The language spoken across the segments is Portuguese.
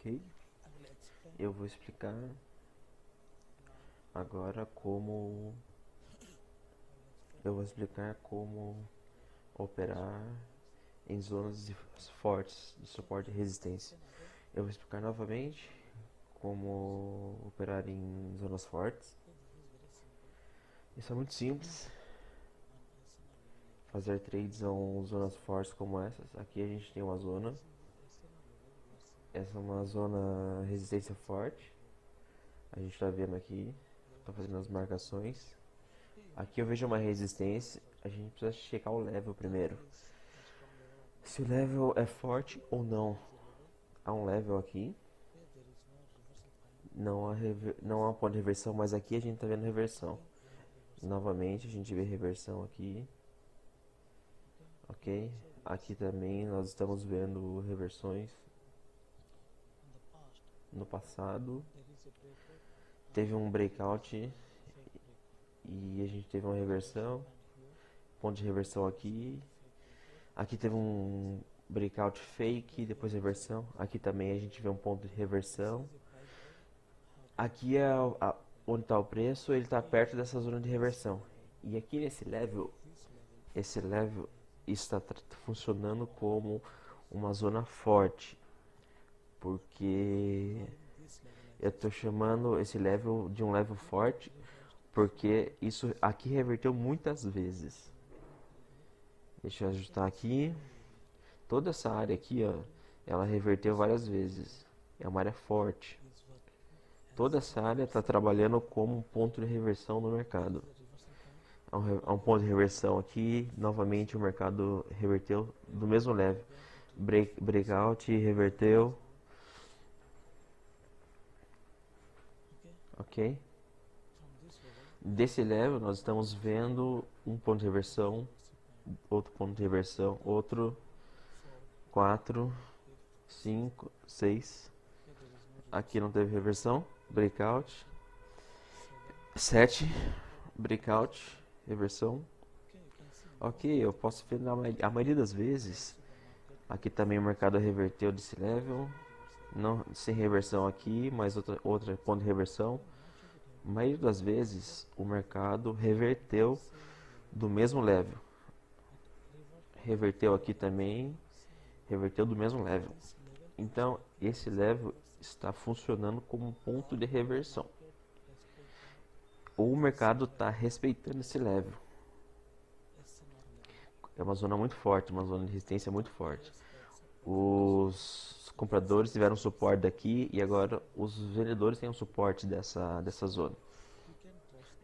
Ok? Eu vou explicar agora como operar em zonas fortes de suporte e resistência. Eu vou explicar novamente como operar em zonas fortes. Isso é muito simples. Fazer trades em zonas fortes como essas. Aqui a gente tem uma zona. Essa é uma zona resistência forte. A gente está vendo aqui. Está fazendo as marcações. Aqui eu vejo uma resistência. A gente precisa checar o level primeiro. Se o level é forte ou não. Há um level aqui. Não há ponto de reversão, mas aqui a gente está vendo reversão. Novamente a gente vê reversão aqui. Ok? Aqui também nós estamos vendo reversões. No passado teve um breakout e a gente teve uma reversão. Ponto de reversão aqui. Aqui teve um breakout fake, depois reversão. Aqui também a gente vê um ponto de reversão. Aqui é onde está o preço, ele está perto dessa zona de reversão. E aqui nesse level, esse level está funcionando como uma zona forte, porque eu estou chamando esse level de um level forte, porque isso aqui reverteu muitas vezes. Deixa eu ajustar aqui. Toda essa área aqui, ó, ela reverteu várias vezes. É uma área forte. Toda essa área está trabalhando como um ponto de reversão no mercado. Há um ponto de reversão aqui. Novamente o mercado reverteu do mesmo level. Breakout, reverteu. Ok? Desse level nós estamos vendo um ponto de reversão. Outro ponto de reversão. Outro. 4, 5, 6. Aqui não teve reversão. Breakout. 7. Breakout. Reversão. Ok, eu posso ver a maioria das vezes. Aqui também o mercado reverteu desse level. Não, sem reversão aqui, mas outra ponto de reversão. A maioria das vezes o mercado reverteu do mesmo level. Reverteu aqui também. Reverteu do mesmo level. Então esse level está funcionando como um ponto de reversão. O mercado está respeitando esse level. É uma zona muito forte, uma zona de resistência muito forte. Os compradores tiveram suporte daqui e agora os vendedores têm um suporte dessa zona.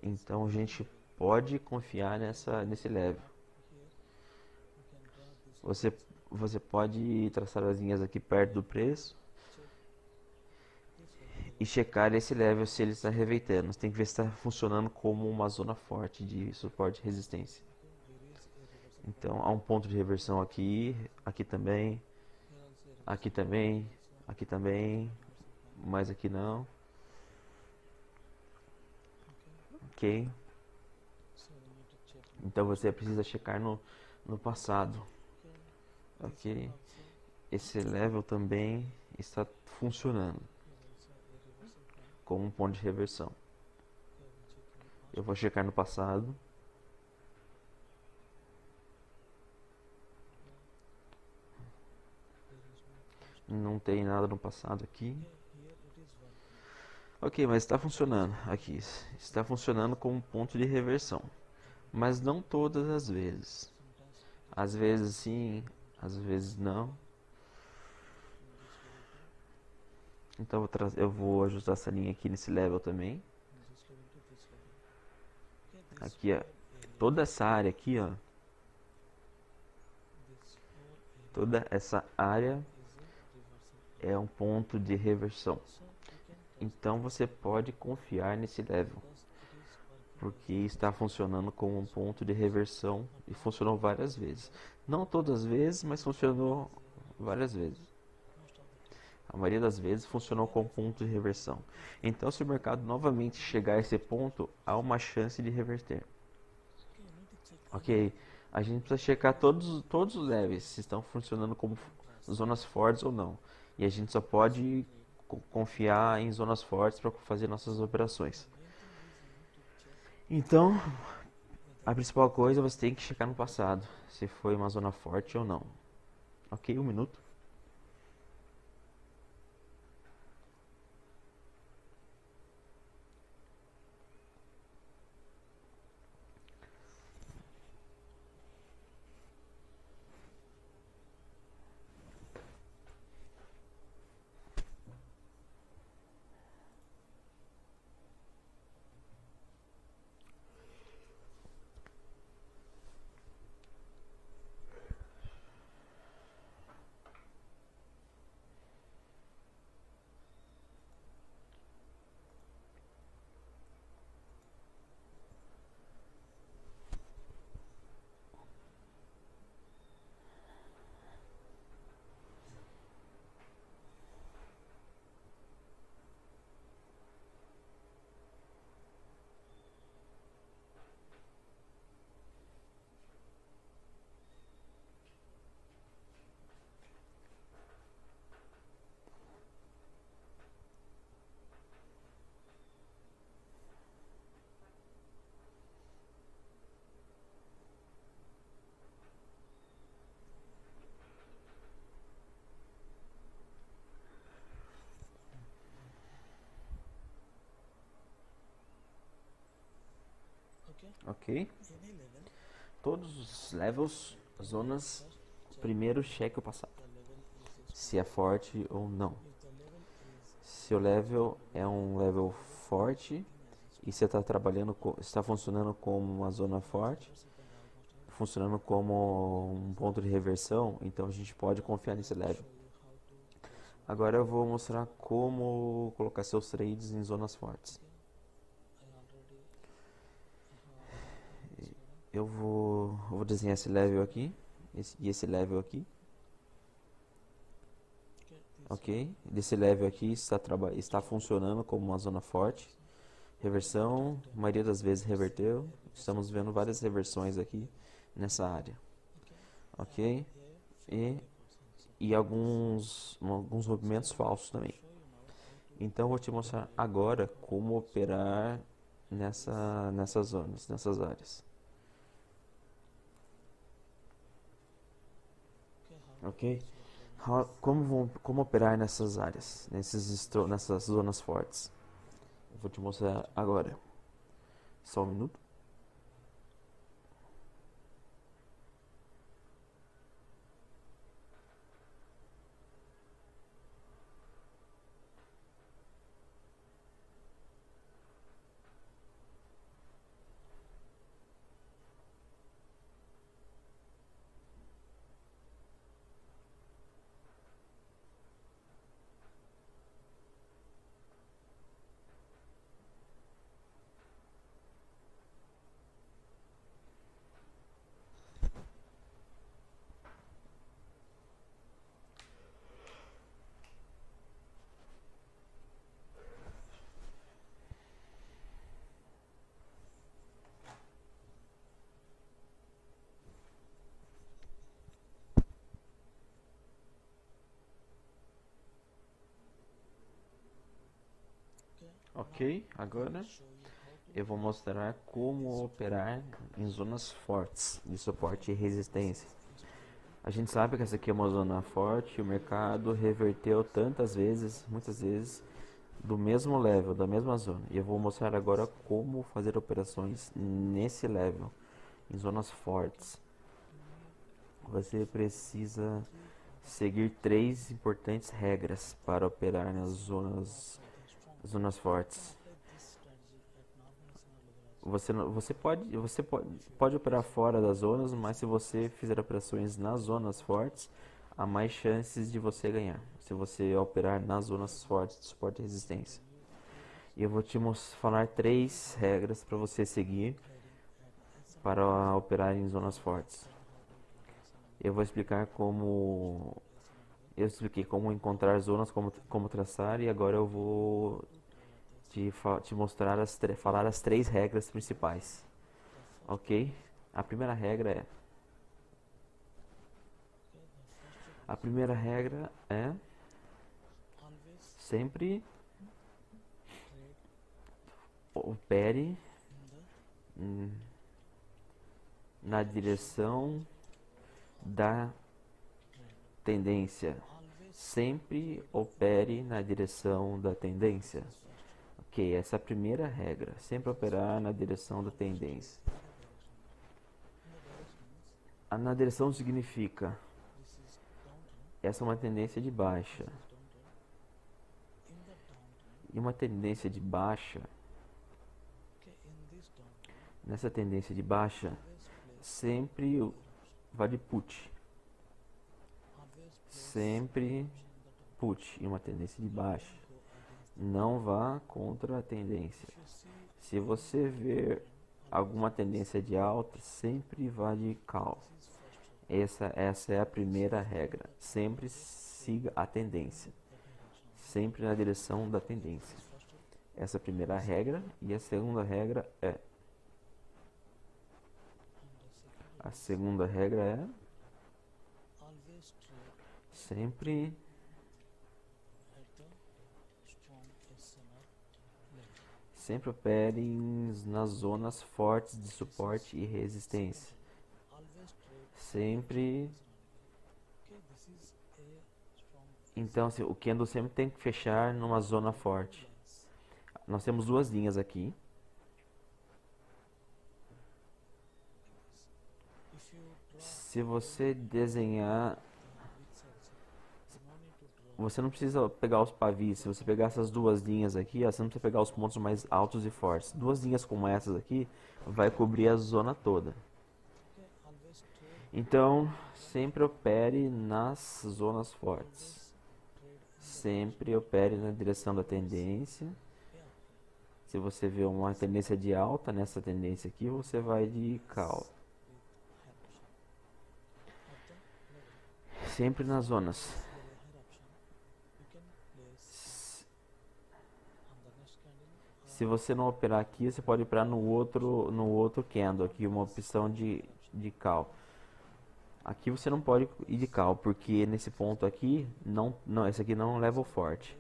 Então a gente pode confiar nesse level. Você pode traçar as linhas aqui perto do preço e checar esse level se ele está revertendo. Você tem que ver se está funcionando como uma zona forte de suporte e resistência. Então há um ponto de reversão aqui, aqui também, aqui também, aqui também, mas aqui não. Ok? Então você precisa checar no passado. Ok? Esse level também está funcionando como um ponto de reversão. Eu vou checar no passado. Não tem nada no passado aqui. Ok, mas está funcionando aqui. Está funcionando como um ponto de reversão. Mas não todas as vezes. Às vezes sim, às vezes não. Então eu vou ajustar essa linha aqui nesse level também. Aqui, ó, toda essa área aqui, ó. Toda essa área é um ponto de reversão. Então você pode confiar nesse level, porque está funcionando como um ponto de reversão e funcionou várias vezes. Não todas as vezes, mas funcionou várias vezes. A maioria das vezes funcionou como ponto de reversão. Então, se o mercado novamente chegar a esse ponto, há uma chance de reverter. Ok, a gente precisa checar todos os levels, se estão funcionando como zonas fortes ou não. E a gente só pode confiar em zonas fortes para fazer nossas operações. Então, a principal coisa você tem que checar no passado, se foi uma zona forte ou não. Ok, 1 minuto. Ok. Todos os levels, zonas, primeiro cheque o passado. Se é forte ou não. Se o level é um level forte e você está trabalhando, está funcionando como uma zona forte, funcionando como um ponto de reversão, então a gente pode confiar nesse level. Agora eu vou mostrar como colocar seus trades em zonas fortes. Eu vou desenhar esse level aqui e esse level aqui. Ok, desse level aqui está funcionando como uma zona forte. Reversão, a maioria das vezes reverteu. Estamos vendo várias reversões aqui nessa área. Ok, e alguns movimentos falsos também. Então eu vou te mostrar agora como operar nessas zonas, nessas áreas. Ok? Como operar nessas áreas, nessas zonas fortes? Eu vou te mostrar agora. Só 1 minuto. Ok, agora eu vou mostrar como operar em zonas fortes de suporte e resistência. A gente sabe que essa aqui é uma zona forte, o mercado reverteu tantas vezes, muitas vezes, do mesmo level, da mesma zona. E eu vou mostrar agora como fazer operações nesse level, em zonas fortes. Você precisa seguir 3 importantes regras para operar nas zonas fortes. Você pode operar fora das zonas, mas se você fizer operações nas zonas fortes, há mais chances de você ganhar. Se você operar nas zonas fortes de suporte e resistência. E eu vou te falar 3 regras para você seguir para operar em zonas fortes. Eu vou explicar como eu expliquei como encontrar zonas, como traçar, e agora eu vou te mostrar falar as 3 regras principais. Ok? A primeira regra é sempre opere na direção da tendência. Sempre opere na direção da tendência. Ok, essa é a primeira regra. Sempre operar na direção da tendência. Na direção significa essa é uma tendência de baixa. E uma tendência de baixa, nessa tendência de baixa, sempre vale put. Sempre put em uma tendência de baixa. Não vá contra a tendência. Se você ver alguma tendência de alta, sempre vá de call. Essa é a primeira regra. Sempre siga a tendência. Sempre na direção da tendência. Essa é a primeira regra. E a segunda regra é... A segunda regra é... Sempre... Sempre operem nas zonas fortes de suporte e resistência. Sempre... Então, o candle sempre tem que fechar numa zona forte. Nós temos duas linhas aqui. Se você desenhar... Você não precisa pegar os pavis. Se você pegar essas duas linhas aqui, você não precisa pegar os pontos mais altos e fortes. Duas linhas como essas aqui vai cobrir a zona toda. Então, sempre opere nas zonas fortes. Sempre opere na direção da tendência. Se você vê uma tendência de alta, nessa tendência aqui, você vai de call. Sempre nas zonas. Se você não operar aqui, você pode operar no outro candle aqui, uma opção de call. Aqui você não pode ir de call, porque nesse ponto aqui, esse aqui não é um level forte.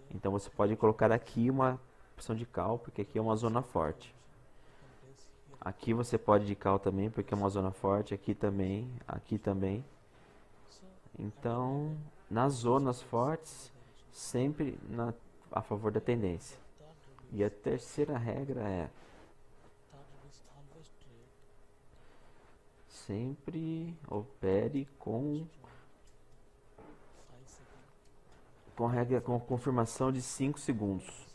Então você pode colocar aqui uma opção de call, porque aqui é uma zona forte. Aqui você pode de call também, porque é uma zona forte, aqui também, aqui também. Então, nas zonas fortes, sempre a favor da tendência. E a terceira regra é sempre opere com confirmação de 5 segundos.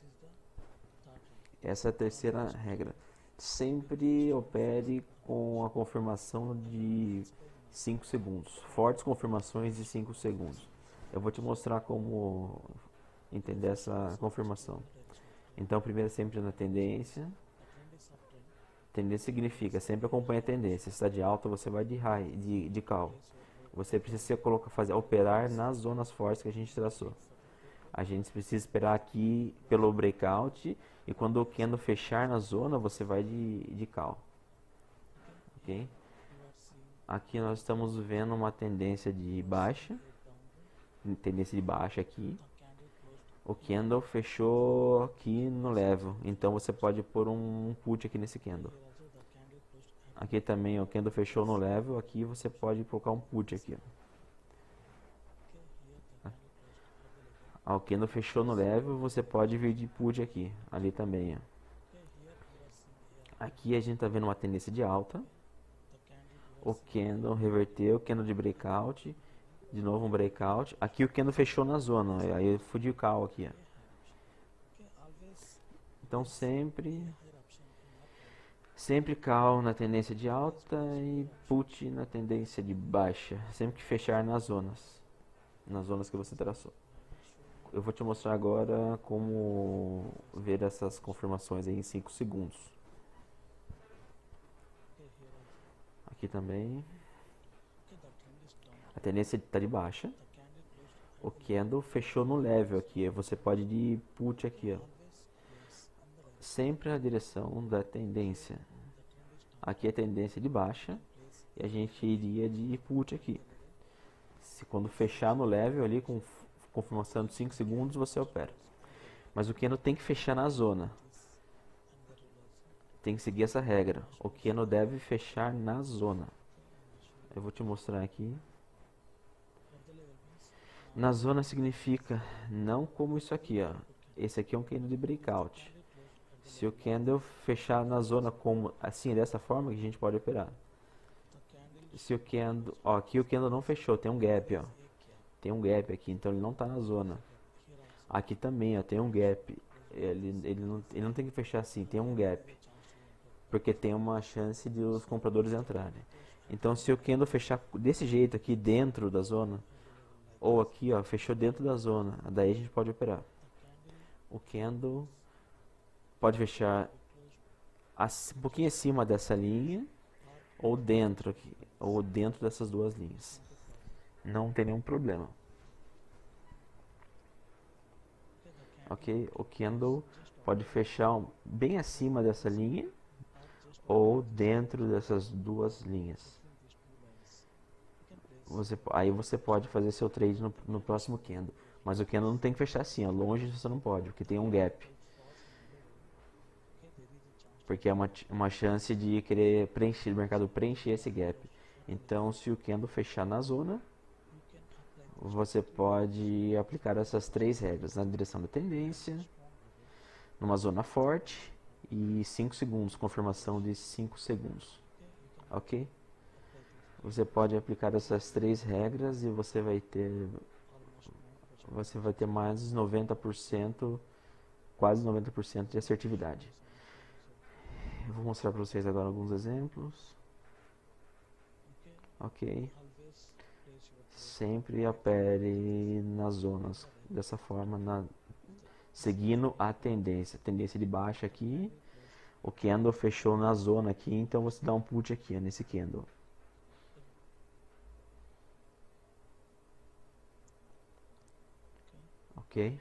Essa é a terceira regra. Sempre opere com a confirmação de 5 segundos. Fortes confirmações de 5 segundos. Eu vou te mostrar como entender essa confirmação. Então, primeiro sempre na tendência. Tendência significa sempre acompanha a tendência. Se está de alta, você vai de high, de call. Você precisa operar nas zonas fortes que a gente traçou. A gente precisa esperar aqui pelo breakout. E quando o candle fechar na zona, você vai de call. Ok? Aqui nós estamos vendo uma tendência de baixa. Tendência de baixa aqui. O candle fechou aqui no level, então você pode pôr um put aqui nesse candle. Aqui também o candle fechou no level, aqui você pode colocar um put aqui. O candle fechou no level, você pode vir de put aqui, ali também. Aqui a gente está vendo uma tendência de alta. O candle reverteu, candle de breakout. De novo um breakout. Aqui o candle fechou na zona. Aí eu fui de call aqui. Então sempre call na tendência de alta e put na tendência de baixa. Sempre que fechar nas zonas. Nas zonas que você traçou. Eu vou te mostrar agora como ver essas confirmações aí em 5 segundos. Aqui também. A tendência está de baixa. O candle fechou no level aqui. Você pode ir de put aqui, ó. Sempre na direção da tendência. Aqui é tendência de baixa. E a gente iria de put aqui. Se quando fechar no level ali com confirmação de 5 segundos, você opera. Mas o candle tem que fechar na zona. Tem que seguir essa regra. O candle deve fechar na zona. Eu vou te mostrar aqui. Na zona significa não como isso aqui, ó. Esse aqui é um candle de breakout. Se o candle fechar na zona como assim, dessa forma, que a gente pode operar. Se o candle, ó, aqui o candle não fechou, tem um gap, ó. Tem um gap aqui, então ele não está na zona. Aqui também, ó, tem um gap. Ele não tem que fechar assim, tem um gap. Porque tem uma chance de os compradores entrarem. Então, se o candle fechar desse jeito aqui dentro da zona, ou aqui, ó, fechou dentro da zona, daí a gente pode operar. O candle pode fechar um pouquinho acima dessa linha, ou dentro aqui, ou dentro dessas duas linhas. Não tem nenhum problema. Ok? O candle pode fechar bem acima dessa linha ou dentro dessas duas linhas. Aí você pode fazer seu trade no próximo candle. Mas o candle não tem que fechar assim, ó, longe você não pode, porque tem um gap. Porque é uma chance de querer preencher, o mercado preencher esse gap. Então, se o candle fechar na zona, você pode aplicar essas três regras: na direção da tendência, numa zona forte e 5 segundos, confirmação de 5 segundos. Ok? Você pode aplicar essas três regras e você vai ter mais de 90%, quase 90% de assertividade. Eu vou mostrar para vocês agora alguns exemplos. Ok? Sempre opere nas zonas dessa forma, seguindo a tendência. Tendência de baixa aqui. O candle fechou na zona aqui, então você dá um put aqui, ó, nesse candle. Ok?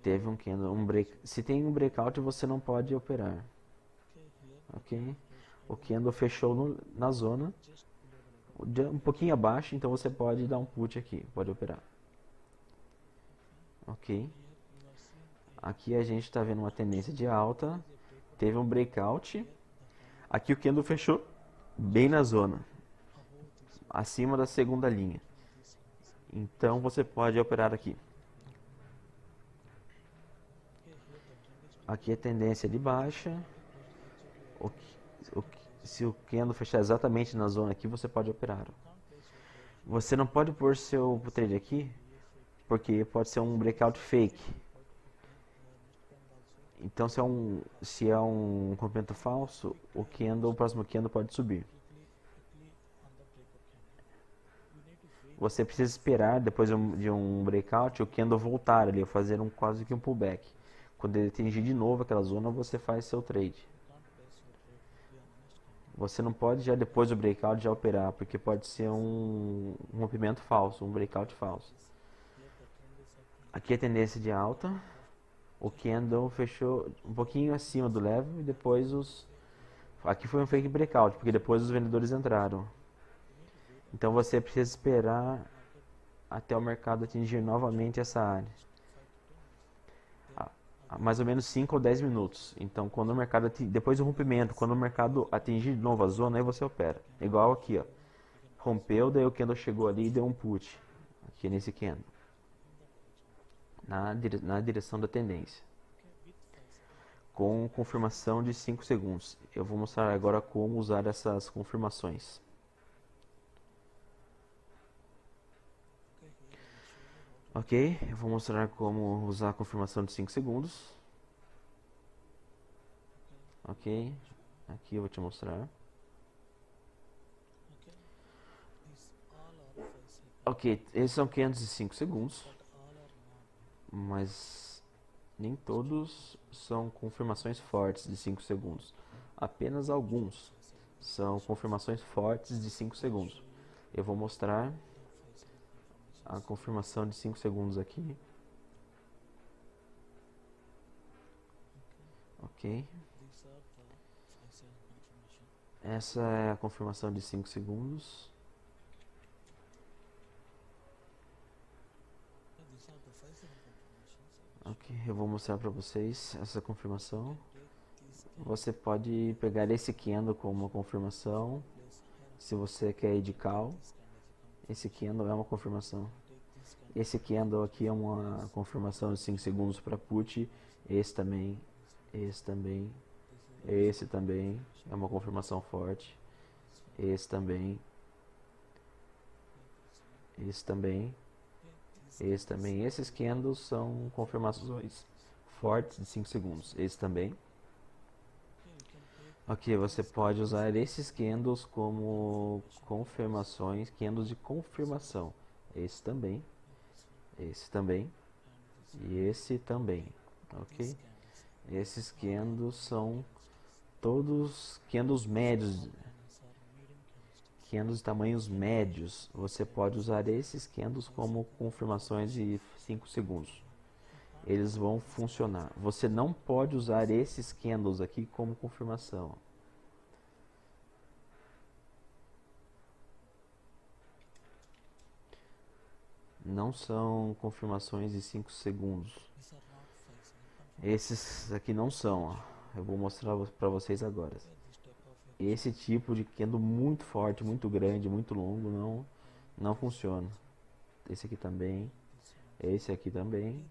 Teve um candle, se tem um breakout, você não pode operar. Ok? O candle fechou na zona, um pouquinho abaixo, então você pode dar um put aqui, pode operar. Ok? Aqui a gente está vendo uma tendência de alta, teve um breakout. Aqui o candle fechou bem na zona, acima da segunda linha. Então você pode operar aqui. Aqui é tendência de baixa. Se o candle fechar exatamente na zona aqui, você pode operar. Você não pode pôr seu trade aqui, porque pode ser um breakout fake. Então, se é um comprimento falso, o próximo candle pode subir. Você precisa esperar, depois de um breakout, o candle voltar ali, fazer quase que um pullback. Quando ele atingir de novo aquela zona, você faz seu trade. Você não pode já depois do breakout já operar, porque pode ser um rompimento falso, um breakout falso. Aqui é tendência de alta. O candle fechou um pouquinho acima do level e depois aqui foi um fake breakout, porque depois os vendedores entraram. Então você precisa esperar até o mercado atingir novamente essa área. Mais ou menos 5 ou 10 minutos. Então, quando o mercado depois do rompimento, quando o mercado atingir de novo a zona, aí você opera. Igual aqui, ó. Rompeu, daí o candle chegou ali e deu um put. Aqui nesse candle. Na direção da tendência. Com confirmação de 5 segundos. Eu vou mostrar agora como usar essas confirmações. Ok, eu vou mostrar como usar a confirmação de 5 segundos. Ok, aqui eu vou te mostrar. Ok, esses são 505 segundos, mas nem todos são confirmações fortes de 5 segundos. Apenas alguns são confirmações fortes de 5 segundos. Eu vou mostrar a confirmação de 5 segundos aqui. Ok. Essa é a confirmação de 5 segundos. Ok, eu vou mostrar para vocês essa confirmação. Você pode pegar esse candle como uma confirmação. Se você quer ir de call, esse candle é uma confirmação. Esse candle aqui é uma confirmação de 5 segundos para put. Esse também, esse também, esse também é uma confirmação forte. Esse também, esse também, esse também. Esses candles são confirmações fortes de 5 segundos. Esse também. Ok, você pode usar esses candles como confirmações, candles de confirmação. Esse também, esse também e esse também, ok? Esses candles são todos candles médios, candles de tamanhos médios. Você pode usar esses candles como confirmações de 5 segundos. Eles vão funcionar. Você não pode usar esses candles aqui como confirmação. Não são confirmações de 5 segundos. Esses aqui não são, ó. Eu vou mostrar para vocês agora. Esse tipo de candle muito forte, muito grande, muito longo não funciona. Esse aqui também, esse aqui também.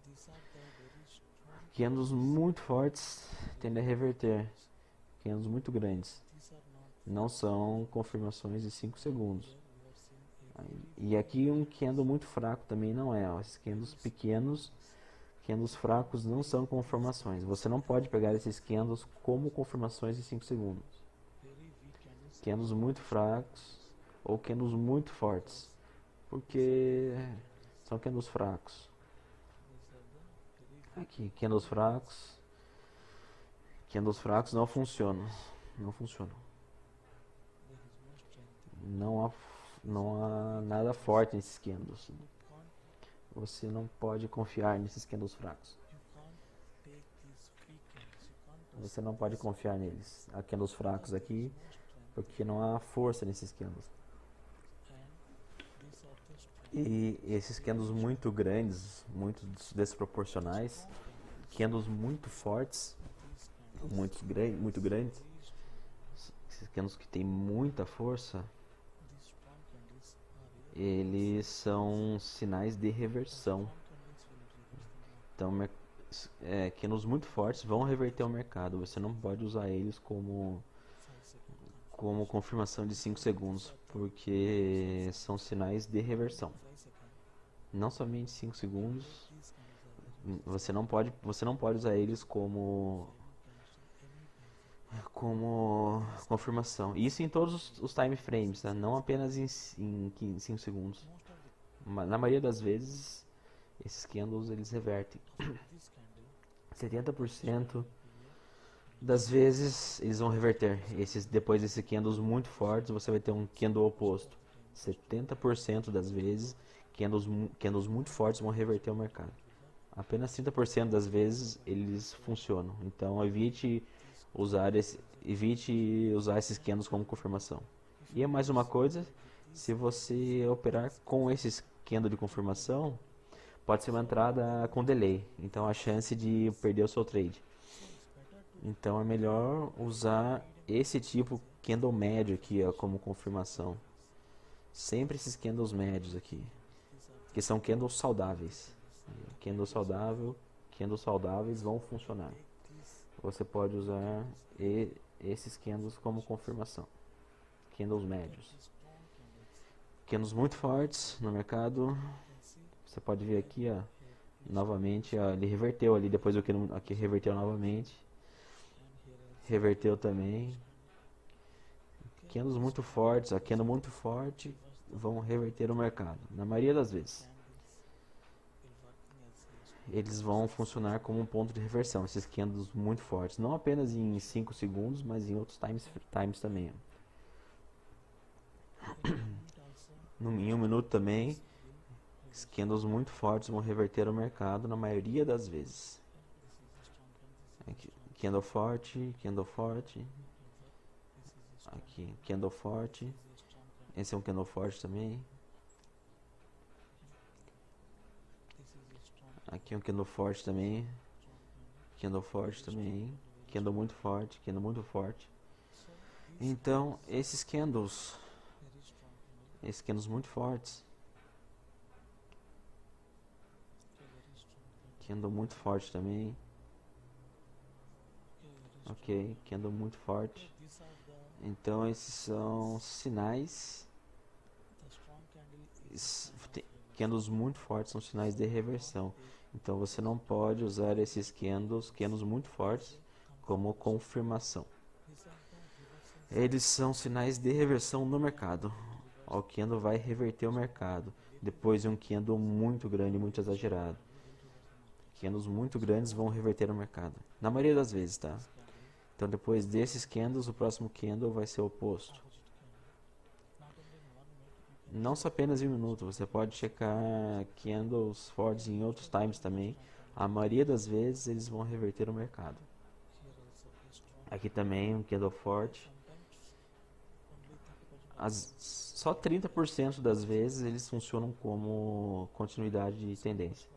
Candles muito fortes tendem a reverter. Candles muito grandes não são confirmações de 5 segundos. E aqui um candle muito fraco também não é, ó. Esses candles pequenos, candles fracos não são confirmações. Você não pode pegar esses candles como confirmações de 5 segundos. Candles muito fracos ou candles muito fortes, porque são candles fracos. Aqui, candles fracos não funcionam. Não funcionam. Não há nada forte nesses candles. Você não pode confiar nesses candles fracos. Você não pode confiar neles. Há candles fracos aqui, porque não há força nesses candles. E esses candles muito grandes, muito desproporcionais, candles muito fortes, muito grandes, esses candles que tem muita força, eles são sinais de reversão. Então, candles muito fortes vão reverter o mercado. Você não pode usar eles como confirmação de 5 segundos, porque são sinais de reversão. Não somente 5 segundos. Você não pode usar eles como confirmação. Isso em todos os time frames, tá? Não apenas em 5 segundos. Na maioria das vezes, esses candles eles revertem. 70% das vezes eles vão reverter. Depois desses candles muito fortes, você vai ter um candle oposto. 70% das vezes, candles muito fortes vão reverter o mercado. Apenas 30% das vezes eles funcionam. Então evite usar esses candles como confirmação. E é mais uma coisa, se você operar com esses candles de confirmação, pode ser uma entrada com delay. Então a chance de perder o seu trade. Então é melhor usar esse tipo candle médio aqui, ó, como confirmação. Sempre esses candles médios aqui, que são candles saudáveis. Candles saudáveis vão funcionar. Você pode usar esses candles como confirmação. Candles médios. Candles muito fortes no mercado. Você pode ver aqui, ó, novamente, ó, ele reverteu ali, depois aqui reverteu novamente. Reverteu também. Candles muito fortes, a candle muito forte vão reverter o mercado, na maioria das vezes. Eles vão funcionar como um ponto de reversão, esses candles muito fortes, não apenas em 5 segundos, mas em outros times também. Em 1 minuto também, esses candles muito fortes vão reverter o mercado na maioria das vezes. Aqui, candle forte, aqui, candle forte, esse é um candle forte também. Aqui um candle forte também. Candle forte também. Candle muito forte. Candle muito forte. Então, esses candles muito fortes. Candle muito forte também. Ok, candle muito forte. Então, esses são sinais. Candles muito fortes são sinais de reversão. Então, você não pode usar esses candles muito fortes, como confirmação. Eles são sinais de reversão no mercado. O candle vai reverter o mercado depois de um candle muito grande, muito exagerado. Candles muito grandes vão reverter o mercado, na maioria das vezes, tá? Então, depois desses candles, o próximo candle vai ser o oposto. Não só apenas em um minuto, você pode checar candles fortes em outros times também. A maioria das vezes eles vão reverter o mercado. Aqui também um candle forte. Só 30% das vezes eles funcionam como continuidade de tendência.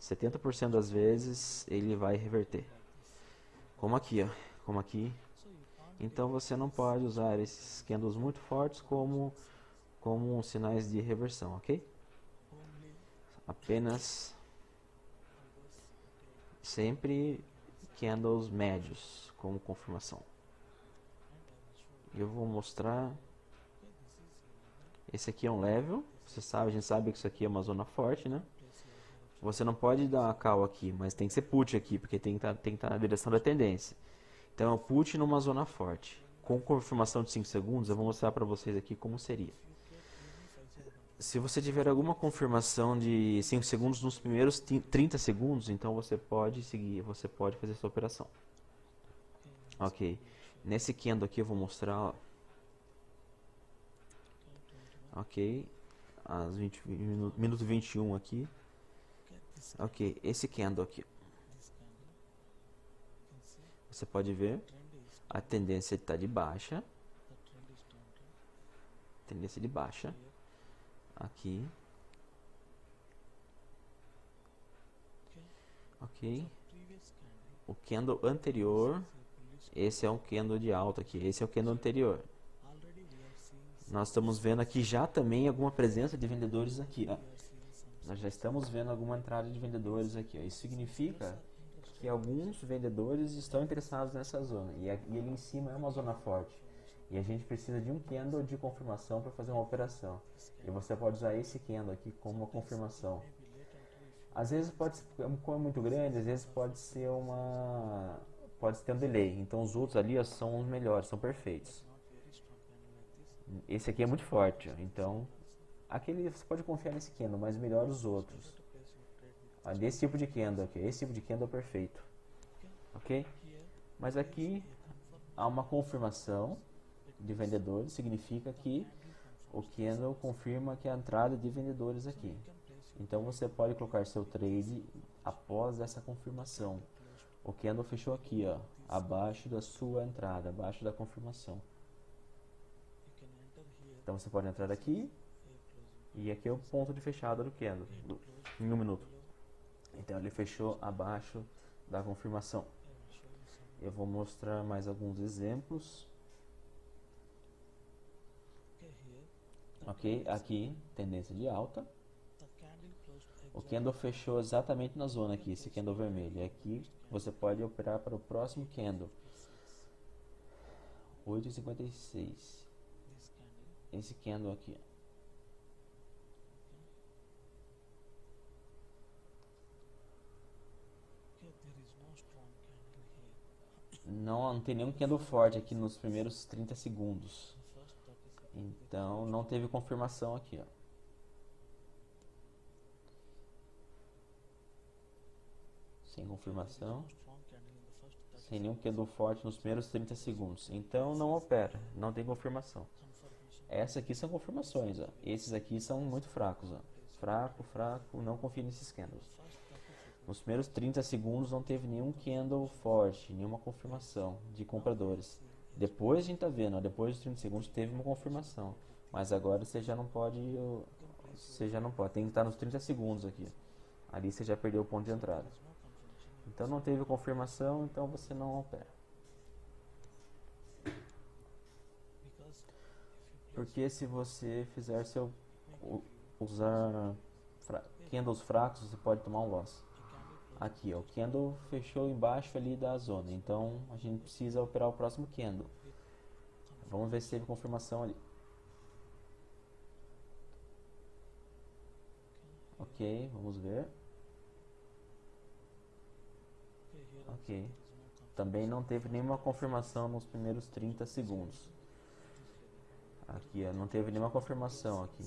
70% das vezes ele vai reverter. Como aqui, ó. Como aqui. Então você não pode usar esses candles muito fortes como sinais de reversão, ok? Apenas sempre candles médios como confirmação. Eu vou mostrar. Esse aqui é um level. Você sabe, a gente sabe que isso aqui é uma zona forte, né? Você não pode dar uma call aqui, mas tem que ser put aqui, porque tem que estar na direção da tendência. Então, put numa zona forte. Com confirmação de 5 segundos, eu vou mostrar para vocês aqui como seria. Se você tiver alguma confirmação de 5 segundos nos primeiros 30 segundos, então você pode seguir, você pode fazer essa operação. Ok. Nesse candle aqui eu vou mostrar, ó. Ok. Às minuto 21 aqui. Ok, esse candle aqui. Você pode ver, a tendência está de baixa. Tendência de baixa. Aqui. Ok. O candle anterior. Esse é um candle de alta aqui. Esse é o candle anterior. Nós estamos vendo aqui já também alguma presença de vendedores aqui, ó. Nós já estamos vendo alguma entrada de vendedores aqui, ó. Isso significa que alguns vendedores estão interessados nessa zona. E ali em cima é uma zona forte. E a gente precisa de um candle de confirmação para fazer uma operação. E você pode usar esse candle aqui como uma confirmação. Às vezes pode ser, como é muito grande, às vezes pode ter um delay. Então os outros ali, ó, são os melhores, são perfeitos. Esse aqui é muito forte, ó. Então aquele você pode confiar nesse candle, mas melhor os outros. Desse tipo de candle aqui, esse tipo de candle é perfeito, ok? Mas aqui há uma confirmação de vendedores, significa que o candle confirma que a entrada de vendedores aqui. Então você pode colocar seu trade após essa confirmação. O candle fechou aqui, ó, abaixo da sua entrada, abaixo da confirmação. Então você pode entrar aqui, e aqui é o ponto de fechada do candle, em um minuto. Então ele fechou abaixo da confirmação. Eu vou mostrar mais alguns exemplos. Ok, aqui tendência de alta. O candle fechou exatamente na zona aqui, esse candle vermelho. E aqui você pode operar para o próximo candle. 8,56. Esse candle aqui. Não tem nenhum candle forte aqui nos primeiros 30 segundos. Então não teve confirmação aqui, ó. Sem confirmação. Sem nenhum candle forte nos primeiros 30 segundos. Então não opera, não tem confirmação. Essas aqui são confirmações, ó. Esses aqui são muito fracos, ó. Fraco, fraco, não confie nesses candles. Nos primeiros 30 segundos não teve nenhum candle forte, nenhuma confirmação de compradores. Depois a gente tá vendo, ó, depois dos 30 segundos teve uma confirmação. Mas agora você já não pode, tem que estar nos 30 segundos aqui. Ali você já perdeu o ponto de entrada. Então não teve confirmação, então você não opera. Porque se você fizer usar candles fracos, você pode tomar um loss. Aqui, ó, o candle fechou embaixo ali da zona, então a gente precisa operar o próximo candle. Vamos ver se teve confirmação ali. Ok, vamos ver. Ok. Também não teve nenhuma confirmação nos primeiros 30 segundos. Aqui, ó, não teve nenhuma confirmação aqui.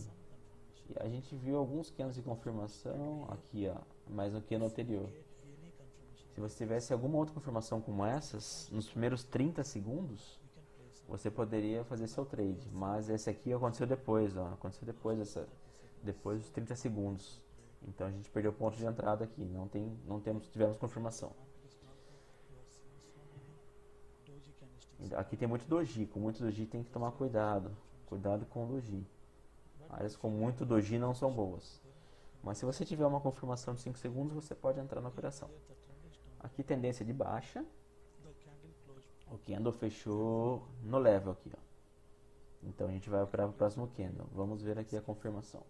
E a gente viu alguns candles de confirmação aqui, ó, mas no candle anterior. Se você tivesse alguma outra confirmação como essas, nos primeiros 30 segundos, você poderia fazer seu trade. Mas esse aqui aconteceu depois, ó, aconteceu depois dos 30 segundos. Então a gente perdeu o ponto de entrada aqui, tivemos confirmação. Aqui tem muito doji, com muito doji tem que tomar cuidado. Cuidado com o doji. Áreas com muito doji não são boas. Mas se você tiver uma confirmação de 5 segundos, você pode entrar na operação. Aqui tendência de baixa. O candle fechou no level aqui, ó. Então a gente vai operar para o próximo candle. Vamos ver aqui a confirmação.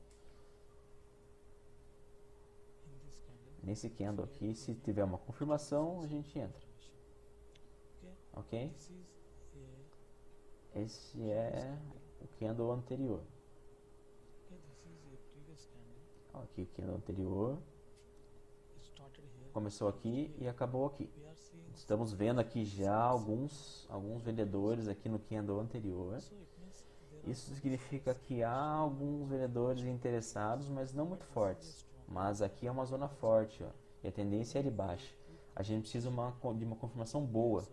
Nesse candle aqui, se tiver uma confirmação, a gente entra. Ok? Esse é o candle anterior. Aqui, candle anterior. Começou aqui e acabou aqui. Estamos vendo aqui já alguns vendedores aqui no candle anterior. Isso significa que há alguns vendedores interessados, mas não muito fortes. Mas aqui é uma zona forte, ó, e a tendência é de baixa. A gente precisa de uma confirmação boa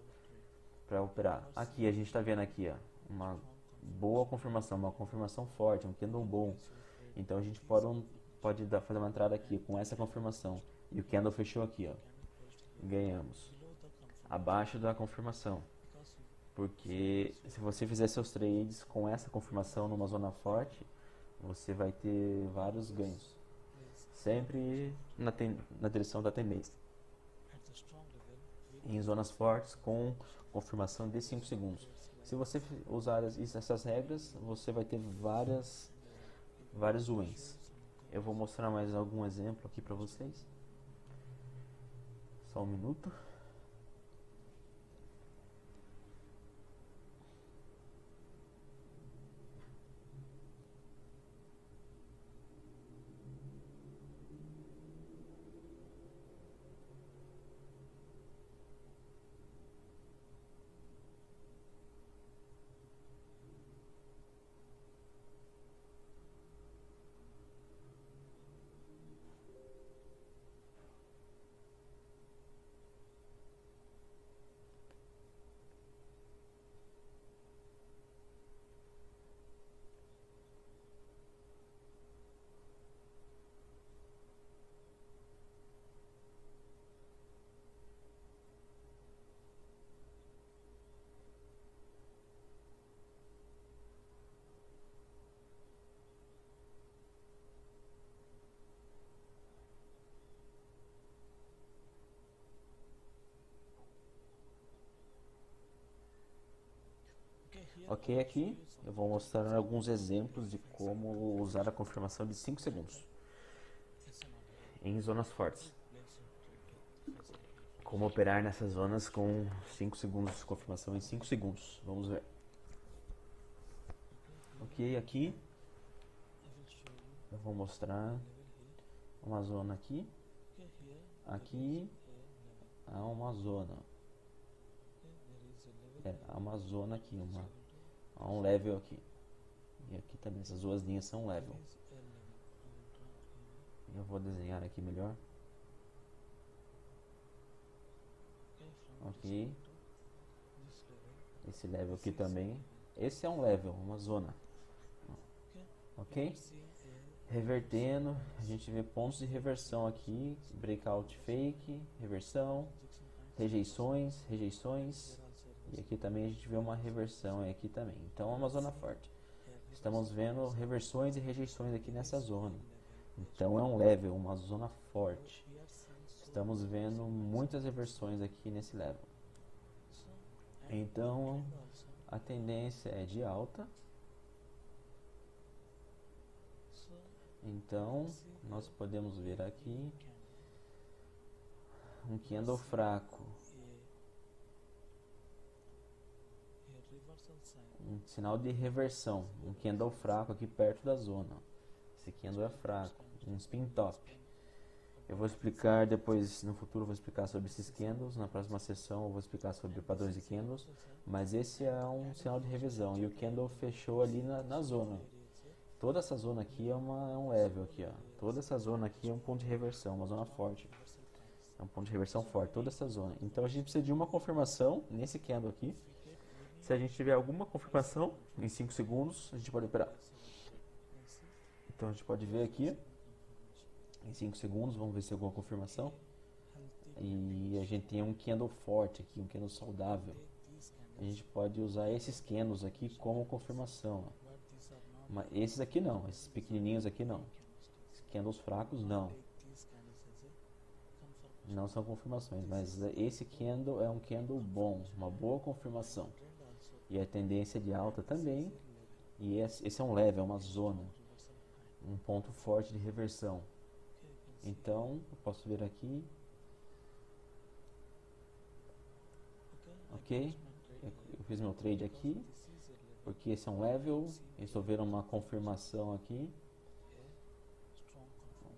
para operar. Aqui a gente está vendo aqui, ó, uma boa confirmação, uma confirmação forte, um candle bom. Então a gente pode fazer uma entrada aqui com essa confirmação. E o candle fechou aqui, ó. Ganhamos. Abaixo da confirmação. Porque se você fizer seus trades com essa confirmação numa zona forte, você vai ter vários ganhos. Sempre na direção da tendência. Em zonas fortes com confirmação de 5 segundos. Se você usar essas regras, você vai ter vários wins. Eu vou mostrar mais algum exemplo aqui para vocês. Só um minuto. Ok, aqui eu vou mostrar alguns exemplos de como usar a confirmação de 5 segundos em zonas fortes. Como operar nessas zonas com 5 segundos de confirmação em 5 segundos. Vamos ver. Ok, aqui eu vou mostrar uma zona aqui. Aqui há uma zona. Há uma zona aqui, há um level aqui. E aqui também, essas duas linhas são level. Eu vou desenhar aqui melhor. Ok. Esse level aqui também. Esse é um level, uma zona. Ok? Revertendo, a gente vê pontos de reversão aqui. Breakout fake, reversão, rejeições, rejeições. E aqui também a gente vê uma reversão aqui também. Então é uma zona forte. Estamos vendo reversões e rejeições aqui nessa zona. Então é um level, uma zona forte. Estamos vendo muitas reversões aqui nesse level. Então a tendência é de alta. Então nós podemos ver aqui um candle fraco, um sinal de reversão, um candle fraco aqui perto da zona. Esse candle é fraco, um spin top. Eu vou explicar depois, no futuro, eu vou explicar sobre esses candles. Na próxima sessão eu vou explicar sobre padrões de candles. Mas esse é um sinal de revisão. E o candle fechou ali na zona. Toda essa zona aqui é um level aqui, ó. Toda essa zona aqui é um ponto de reversão, uma zona forte. É um ponto de reversão forte, toda essa zona. Então a gente precisa de uma confirmação nesse candle aqui. Se a gente tiver alguma confirmação em 5 segundos, a gente pode operar. Então a gente pode ver aqui em 5 segundos, vamos ver se tem alguma confirmação. E a gente tem um candle forte aqui, um candle saudável. A gente pode usar esses candles aqui como confirmação. Mas esses aqui não, esses pequenininhos aqui não. Esses candles fracos não. Não são confirmações, mas esse candle é um candle bom, uma boa confirmação. E a tendência de alta também. E esse é um level, é uma zona, um ponto forte de reversão. Então, eu posso ver aqui. Ok, eu fiz meu trade aqui, porque esse é um level. Eu estou vendo uma confirmação aqui,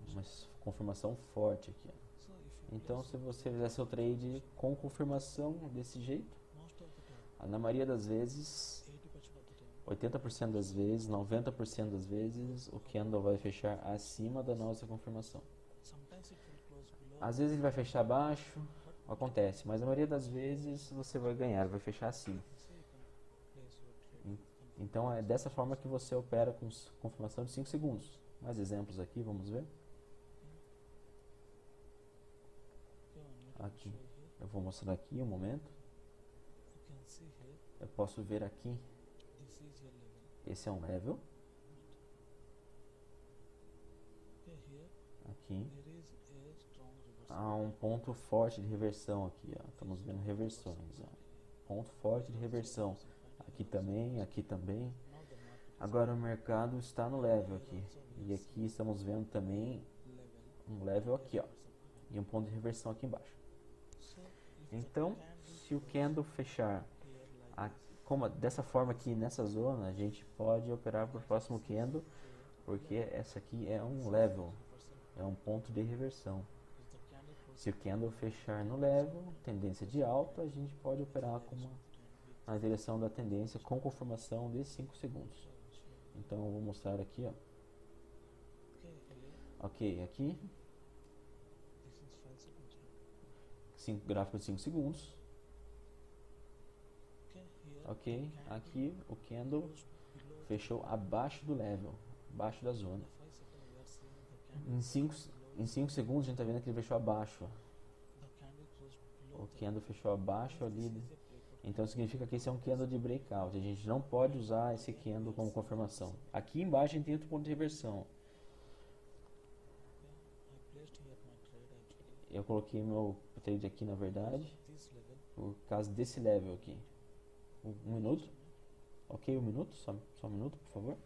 uma confirmação forte aqui. Então, se você fizer seu trade com confirmação desse jeito, na maioria das vezes, 80% das vezes, 90% das vezes, o candle vai fechar acima da nossa confirmação. Às vezes ele vai fechar abaixo, acontece, mas a maioria das vezes você vai ganhar, vai fechar acima. Então é dessa forma que você opera com confirmação de 5 segundos. Mais exemplos aqui, vamos ver. Aqui, eu vou mostrar aqui um momento. Eu posso ver aqui, esse é um level. Aqui há um ponto forte de reversão aqui, ó. Estamos vendo reversões, ó. Ponto forte de reversão aqui também. Agora o mercado está no level aqui, e aqui estamos vendo também um level aqui, ó, e um ponto de reversão aqui embaixo. Então, se o candle fechar dessa forma aqui nessa zona, a gente pode operar para o próximo candle, porque essa aqui é um level, é um ponto de reversão. Se o candle fechar no level, tendência de alta, a gente pode operar na direção da tendência com confirmação de 5 segundos. Então eu vou mostrar aqui, ó. Ok, aqui gráfico de 5 segundos. Ok, aqui o candle fechou abaixo do level, abaixo da zona. Em 5 segundos a gente está vendo que ele fechou abaixo. O candle fechou abaixo ali. Então significa que esse é um candle de breakout. A gente não pode usar esse candle como confirmação. Aqui embaixo a gente tem outro ponto de reversão. Eu coloquei meu trade aqui, na verdade, por causa desse level aqui. Um minuto. Ok, um minuto. Só um minuto, por favor.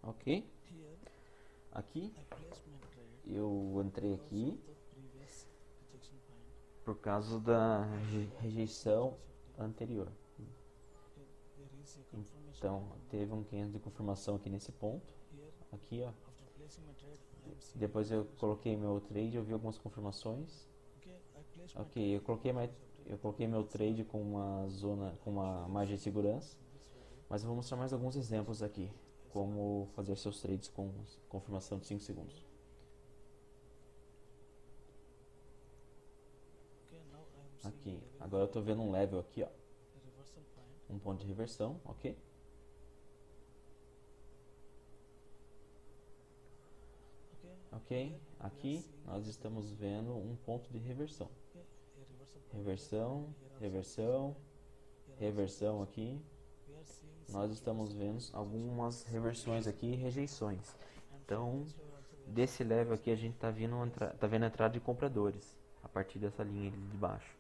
Ok? Aqui eu entrei aqui por causa da rejeição anterior. Então teve um candle de confirmação aqui nesse ponto. Aqui, ó. Depois eu coloquei meu trade, eu vi algumas confirmações. Ok, eu coloquei meu trade com uma zona, com uma margem de segurança. Mas eu vou mostrar mais alguns exemplos aqui, como fazer seus trades com confirmação de 5 segundos. Aqui, agora eu estou vendo um level aqui, ó, um ponto de reversão, ok? Ok, aqui nós estamos vendo um ponto de reversão. Reversão, reversão, reversão aqui. Nós estamos vendo algumas reversões aqui e rejeições. Então, desse level aqui a gente está vendo a entrada de compradores a partir dessa linha de baixo.